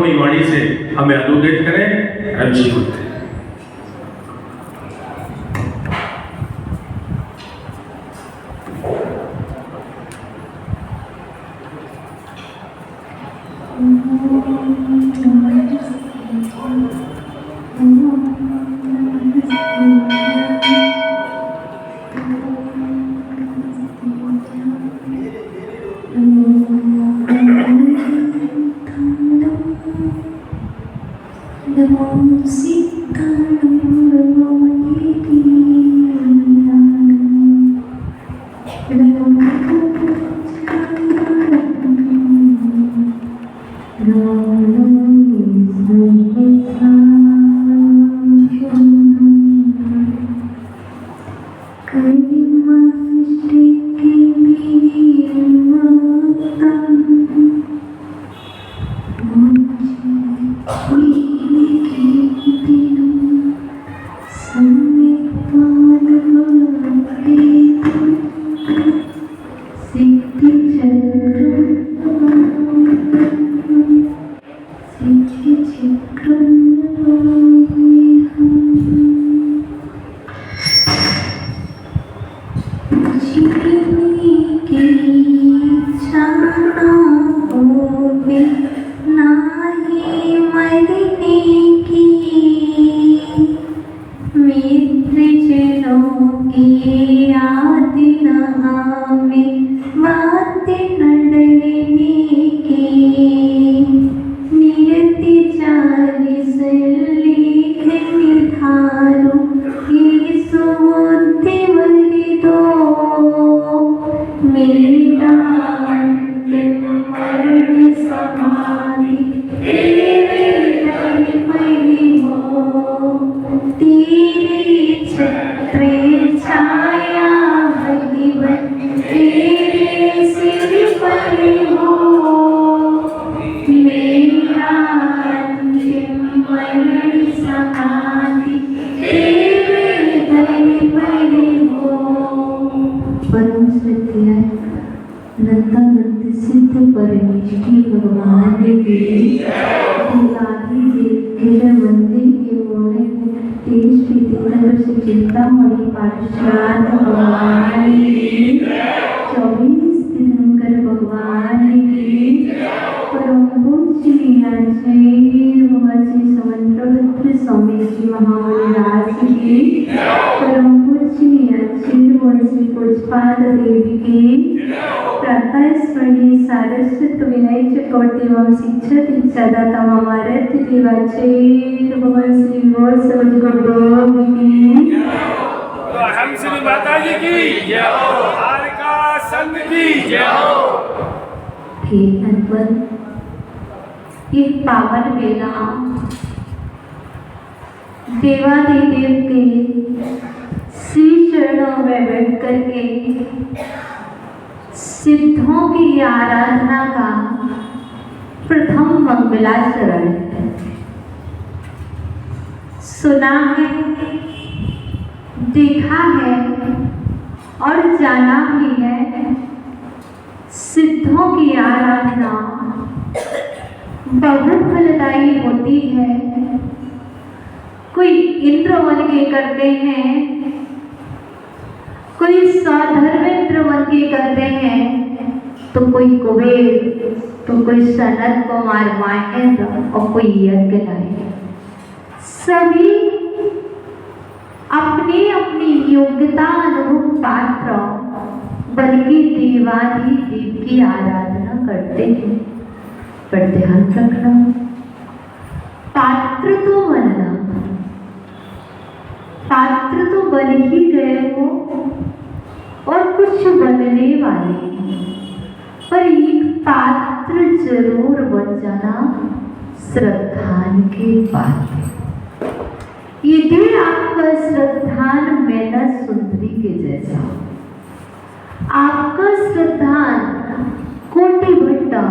अपनी वाणी से हमें अनुदित करें। अच्छी होते पावन बेला देवादिदेव के श्री चरणों में बैठ करके सिद्धों की आराधना का प्रथम मंगलाचरण सुना है, देखा है और जाना भी है। सिद्धों की आराधना बहुत फलदायी होती है। कोई इंद्र बन के करते हैं, कोई साधर्मेंद्र बन के करते हैं, तो कोई कुबेर, तो कोई सनत कुमार महेंद्र और कोई यज्ञ नहीं। सभी अपनी अपनी योग्यता अनुरूप पात्र बल्कि देवाधिदेव की आराधना करते हैं। पर ध्यान रखना, पात्र तो बनना, पात्र तो बन ही गए हो और कुछ बनने वाले, पर एक पात्र जरूर बन जाना, श्रद्धान के पात्र। यदि आपका श्रद्धान मैना सुंदरी के जैसा, आपका श्रद्धान कोटि भट्टा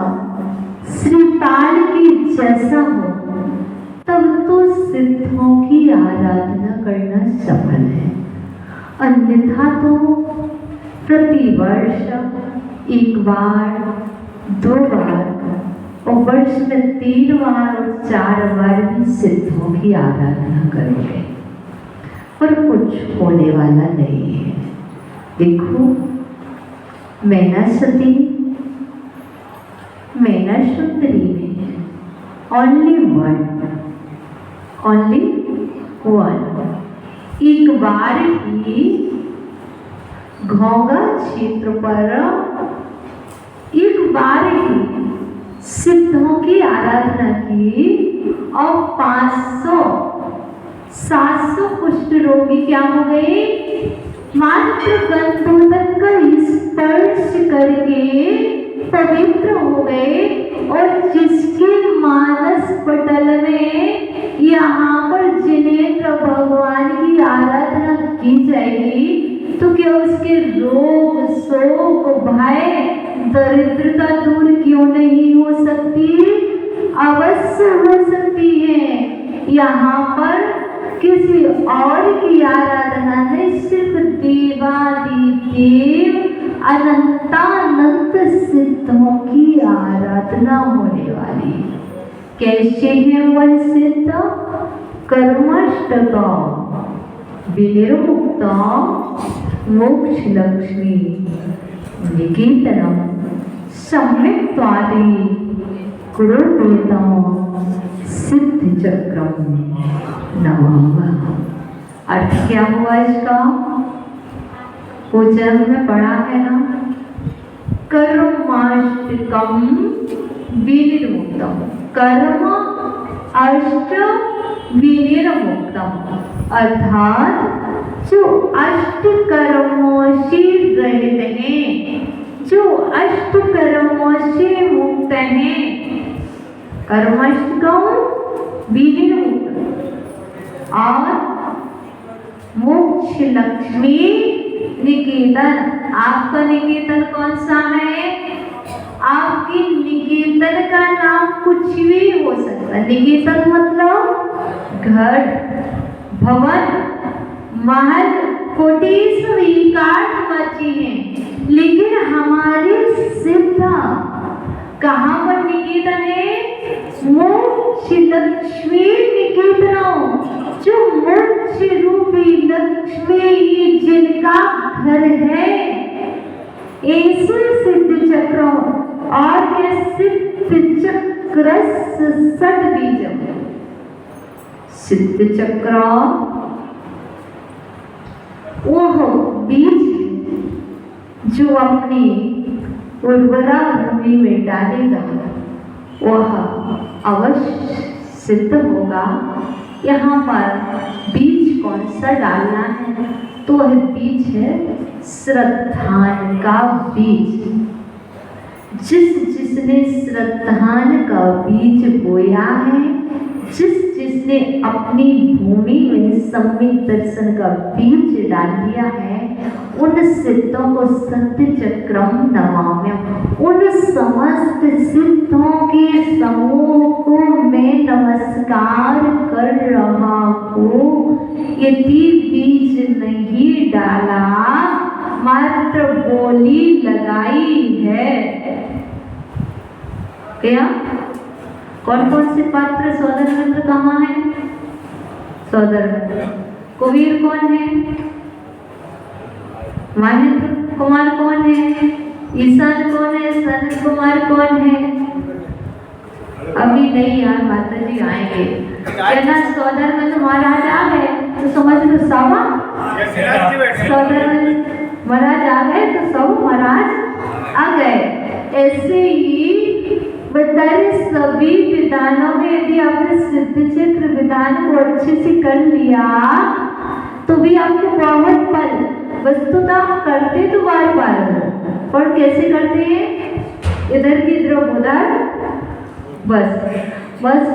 श्रीपाल के जैसा हो, तब तो सिद्धों की आराधना करना सफल है। अन्यथा तो प्रतिवर्ष एक बार, दो बार और वर्ष में 3 बार और 4 बार भी सिद्धों की आराधना करोगे और कुछ होने वाला नहीं है। देखो मैना सती, मैना सुंदरी में ओनली वन एक बार ही घोंगा क्षेत्र पर एक बार ही सिद्धों की आराधना की और 500-700 कुष्ठ रोगी क्या हो गए? मात्र गंधोदक का स्पर्श करके पवित्र हो गए। और जिसके मानस पटल में यहाँ पर जिनेन्द्र भगवान की आराधना की जाएगी तो क्या उसके रोग, शोक, भय, दरिद्रता दूर क्यों नहीं हो सकती? अवश्य हो सकती है। यहाँ पर किसी और की आराधना नहीं, सिर्फ देवादिदेव अनंतानंत सिद्धों की आराधना होने वाली। कैसे है वह सिद्ध? कर्मष्टक विनिर्मुक्त मोक्ष लक्ष्मी निकेतनम सम्यक्त्वादि कुरुपेतम सिद्ध चक्रम नमामः। अर्थ क्या हुआ इसका? पूजन में पढ़ा है ना, कर्माष्टकम विनिर्मुक्तम, कर्म अष्ट विनिर्मुक्तम, अर्थात जो अष्ट कर्मों से रहित हैं, जो अष्ट कर्मों से मुक्त हैं। कर्माष्टकम विनिर्मुक्त और मोक्ष लक्ष्मी निकेतन। आपका निकेतन कौन सा है? आपकी निकेतन का नाम कुछ भी हो सकता है। निकेतन मतलब घर, भवन, महल, कोठी, काठ बची हैं, लेकिन हमारे सिद्ध कहाँ पर निकेतन है? मोक्ष लक्ष्मी निकेतन। जो मोक्ष रूपी लक्ष्मी ही जिनका घर है, ऐसे सिद्ध चक्रों और के सिद्ध चक्र सद बीजम। सिद्ध चक्र वह बीज जो अपनी उर्वरा भूमि में डालेगा वह अवश्य सिद्ध होगा। यहाँ पर बीज कौन सा डालना है? तो वह बीज है श्रद्धान का बीज। जिसने श्रद्धान का बीज बोया है, जिसने अपनी भूमि में सम्यक दर्शन का बीज डाल दिया है, उन सिद्धों को सत्य चक्रम नमाम्यहम्। उन समस्त सिद्धों के समूह को मैं नमस्कार कर रहा हूँ। यदि बीज नहीं डाला, मात्र बोली लगाई है। क्या कौन कौन से पात्र सौदर मित्र कहाँ है? सौदर मित्र। कुबेर कौन है? महेंद्र कुमार कौन है? ईशान कौन है? सनत कुमार कौन है? अभी नहीं यार, माता जी आएंगे। कहना सौदर मित्र महाराज आ गए तो समझ लो सावा। सौदर मित्र महाराज आ गए तो सब महाराज आ गए। ऐसे ही बताइए सभी विधानों में यदि आपने सिद्ध चक्र विधान को अच्छे से कर लिया तो भी आपको बहुत फल। वस्तुतः हम करते तो बार बार हो, और कैसे करते हैं? इधर की तरफ उधर, बस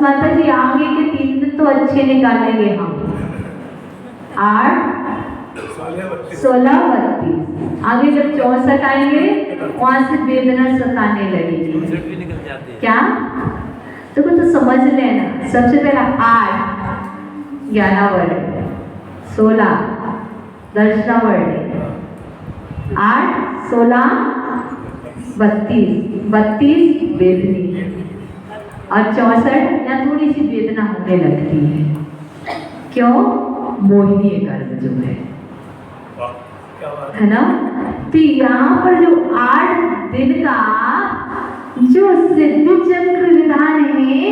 माता जी आगे के 3 दिन तो अच्छे निकालेंगे हम। 8, 16, 32 आगे जब 64 आएंगे वहां से वेदना सताने लगेगी। क्या तो समझ लेना। सबसे पहला 8 ज्ञाना वर्ड, 16 दर्शना वर्ड, 8, 16, 32 वेदनी, और 64 या थोड़ी सी वेदना होने लगती है। क्यों? मोहिनी कर्म जो है ना। तो यहाँ पर जो 8 दिन का जो सिद्धि चक्र विधान है,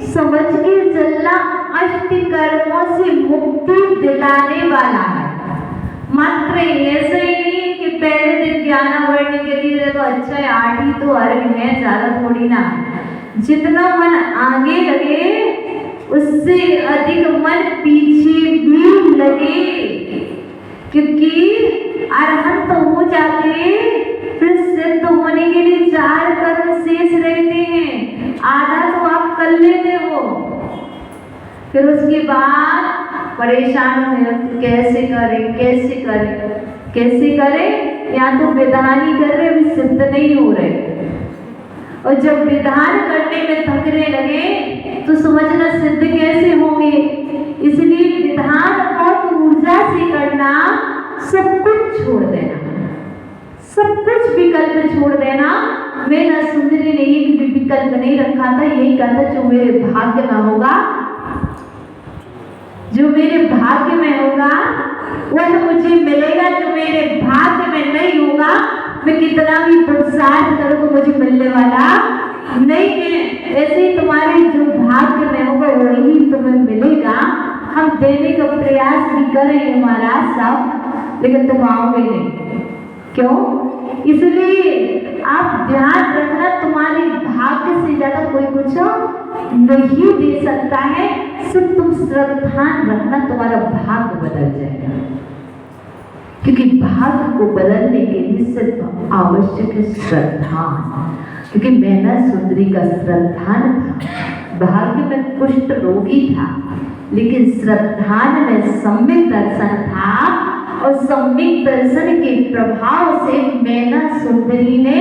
समझ के चलना अष्ट कर्मों से मुक्ति दिलाने वाला है। मात्र ऐसे ही नहीं कि पहले दिन ज्ञान बढ़ने के लिए तो अच्छा है, 8 ही तो अर्घ है, ज्यादा थोड़ी ना। जितना मन आगे लगे उससे अधिक मन पीछे भी लगे, क्योंकि अरहंत तो हो जाते, फिर सिद्ध होने के लिए 4 कर्म शेष रहते हैं। आधा तो आप कर लेते हो, फिर उसके बाद परेशान हो, कैसे करें कैसे करें कैसे करें। या तो विधान ही कर रहे, भी सिद्ध नहीं हो रहे, और जब विधान करने में थकने लगे तो समझना सिद्ध कैसे होंगे। इसलिए विधान बहुत ऊर्जा से करना, सब कुछ छोड़ देना, सब कुछ विकल्प छोड़ देना। मैंने सुंदरी ने एक भी विकल्प नहीं रखा था, यही कहा था जो मेरे भाग्य में होगा, जो मेरे भाग्य में होगा वह मुझे मिलेगा, जो मेरे भाग्य में नहीं होगा मैं कितना भी पुरुषार्थ करूं तो मुझे मिलने वाला नहीं है। ऐसे ही तुम्हारे जो भाग्य में होगा वही तुम्हें मिलेगा। हम देने का प्रयास भी करेंगे महाराज साहब, लेकिन तुम आओगे नहीं। क्यों? इसलिए आप ध्यान रखना, तुम्हारे भाग्य से ज्यादा कोई कुछ नहीं दे सकता है। सिर्फ तुम श्रद्धा रखना, तुम्हारा भाग्य बदल जाएगा। क्योंकि भाग्य को बदलने के लिए सिर्फ आवश्यक है श्रद्धा। क्योंकि मैना सुंदरी का श्रद्धा था, भाग्य में कुष्ठ रोगी था, लेकिन श्रद्धा में सम्यक दर्शन था, और सम्यक दर्शन के प्रभाव से मैना सुंदरी ने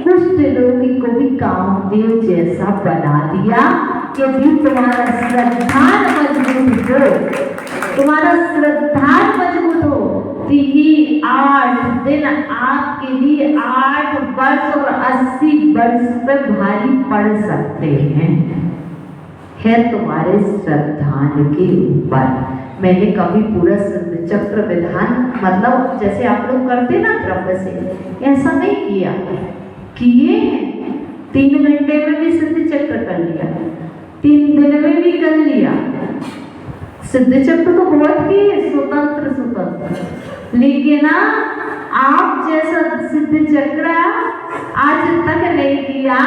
कुष्ठ रोगी को भी कामदेव जैसा बना दिया। यदि तुम्हारा श्रद्धा मजबूत हो, तुम्हारा श्रद्धा मजबूत हो, तो ये 8 दिन आपके लिए 8 वर्ष और 80 वर्ष पर भारी पड़ सकते हैं, है तुम्हारे श्रद्धा के ऊपर। मैंने कभी पूरा सिद्ध चक्र विधान, मतलब जैसे आप लोग करते ना द्रव्य से, ऐसा नहीं किया, किए 3 घंटे में भी सिद्ध चक्र कर लिया, 3 दिन में भी कर लिया। सिद्ध चक्र तो बहुत किए स्वतंत्र, लेकिन आप जैसा सिद्ध चक्र आज तक नहीं किया।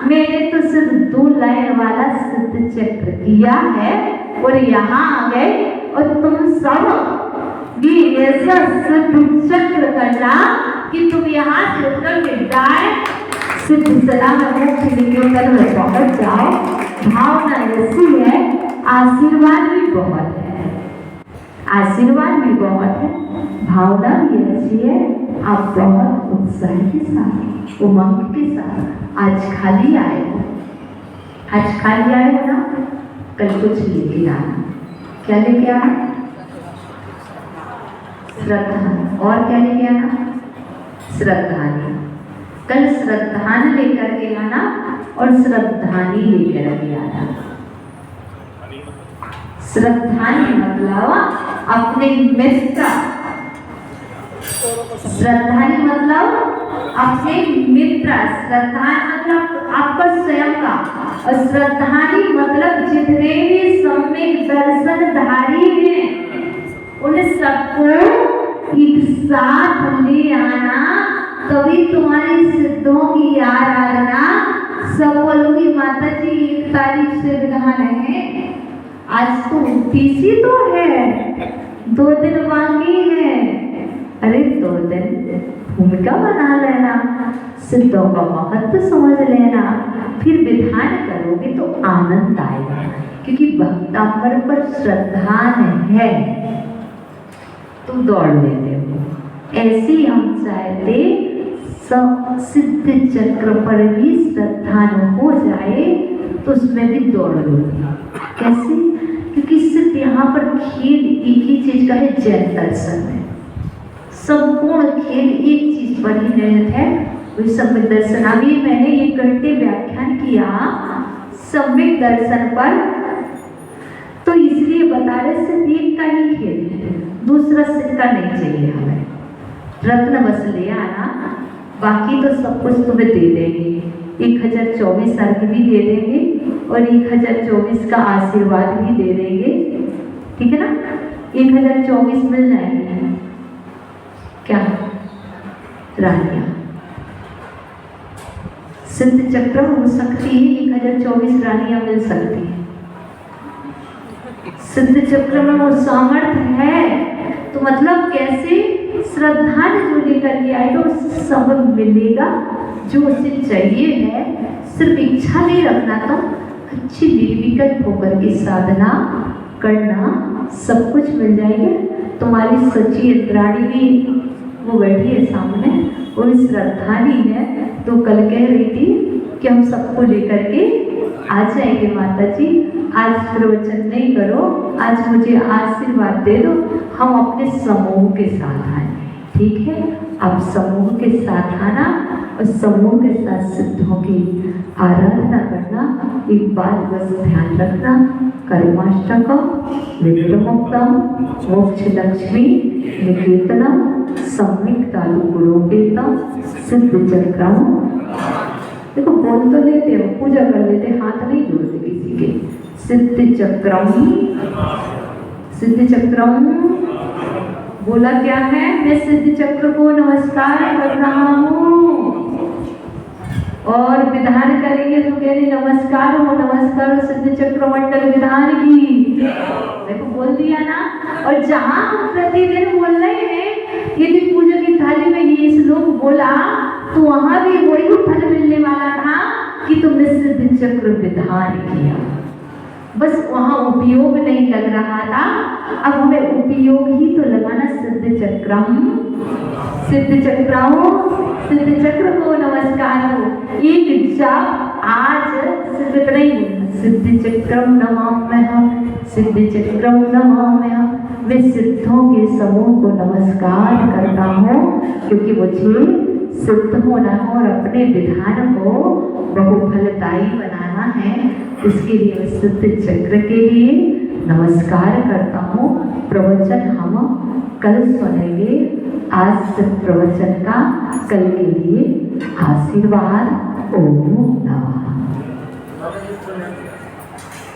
मैंने तो सिर्फ 2 लाइन वाला सिद्ध चक्र किया है, और यहाँ आ गए और तुम सब भी ऐसा सिद्ध चक्र करना कि तुम यहाँ से उतर के डायरेक्ट सिद्ध सलाम मोक्ष निकेतन में पहुंच जाओ। भावना ऐसी है, आशीर्वाद भी बहुत है, आशीर्वाद भी बहुत है, भावना भी ऐसी है। आप बहुत उत्साह के साथ, उमंग के साथ आज खाली आए हो, आज खाली आए हो ना, कल कुछ लेके आना। क्या लेके आना? श्रद्धा। और क्या लेके आना? श्रद्धानी। कल श्रद्धान लेकर के आना और श्रद्धानी लेकर के आना। श्रद्धानी मतलब अपने मित्र, श्रद्धानी मतलब अपने मित्र, श्रद्धानी मतलब आपका स्वयं का, और श्रद्धानी मतलब जितने भी सम्यक दर्शनधारी हैं उन सबको एक साथ ले आना, तभी तुम्हारी सिद्धों की आराधना सफल होगी। माता जी 1 तारीख से विधान है, आज तो 30 तो है, 2 दिन बाकी है। अरे 2 दिन भूमिका बना लेना, सिद्धों का महत्व समझ लेना, फिर विधान करोगे तो आनंद आएगा। क्योंकि भक्तांबर पर श्रद्धा है तो दौड़ लेते हो। ऐसे हम चाहते सिद्ध चक्र पर भी श्रद्धा हो जाए तो उसमें भी दौड़ लोगे। कैसे? क्योंकि सिर्फ यहाँ पर खेल एक ही चीज का है, जैन दर्शन है। संपूर्ण खेल एक चीज पर ही निहित है, वही सम्यक दर्शन। अभी मैंने 1 घंटे व्याख्यान किया सम्यक दर्शन पर। तो इसलिए बता रहे सिर्फ एक का ही खेल है, दूसरा सिक्का नहीं चाहिए हमें। रत्न बस ले आना, बाकी तो सब कुछ तुम्हें दे देंगे। 1024 साल की भी दे देंगे और 1024 का आशीर्वाद भी दे देंगे, ठीक है ना। 1024 मिल जाएंगे क्या रानियां। सिद्ध चक्र हो सकती है, 1024 रानियां मिल सकती है। सिद्ध चक्र में वो सामर्थ्य है, तो मतलब कैसे श्रद्धा जो लेकर के आएगा उससे सब मिलेगा जो उसे चाहिए है। सिर्फ इच्छा नहीं रखना, तो अच्छी निर्विकल्प होकर के साधना करना, सब कुछ मिल जाएगा। तुम्हारी सच्ची इंद्राणी भी वो बैठी है सामने, वो श्रद्धानी है, तो कल कह रही थी कि हम सबको लेकर के आ जाएंगे माता जी, आज प्रवचन नहीं करो, आज मुझे आशीर्वाद दे दो, हम अपने समूह के साथ आए। ठीक है, आप समूह के साथ आना और समूह के साथ सिद्धों की आराधना करना। एक बात बस ध्यान रखना, कर्माष्टकम, विक्रमोक्तम, मोक्ष लक्ष्मी, निकेतनम, सम्यक तालु गुणोपेतम, सिद्ध चक्रम। देखो बोल तो लेते हो, पूजा कर लेते, हाथ नहीं जोड़ते किसी के। सिद्ध चक्रम, सिद्ध चक्रम बोला क्या है, मैं सिद्ध चक्र को नमस्कार कर रहा हूँ। और विधान करेंगे तो कह रहे नमस्कार हो, नमस्कार हो सिद्ध चक्र मंडल विधान की। देखो बोल दिया ना। और जहाँ हम प्रतिदिन बोल रहे हैं, यदि पूजा की थाली में ये श्लोक बोला तो वहां भी वही फल मिलने वाला था कि तुमने सिद्ध चक्र विधान किया। बस वहां उपयोग नहीं लग रहा था, अब हमें उपयोग ही तो लगाना। सिद्ध चक्रम, सिद्ध चक्रम, सिद्ध चक्र को नमस्कार हो। एक जाप आज सिद्ध नहीं, सिद्ध चक्रम नमाम्यहम्, सिद्ध चक्रम नमाम्यहम्। मैं सिद्धों के समूह को नमस्कार करता हूँ, क्योंकि मुझे सिद्ध होना हो और अपने विधान को बहुफलदायी बनाना है। इसके लिए सिद्ध चक्र के लिए नमस्कार करता हूँ। प्रवचन हम कल सुनेंगे, आज सिर्फ प्रवचन का कल के लिए आशीर्वाद। ओम नमः।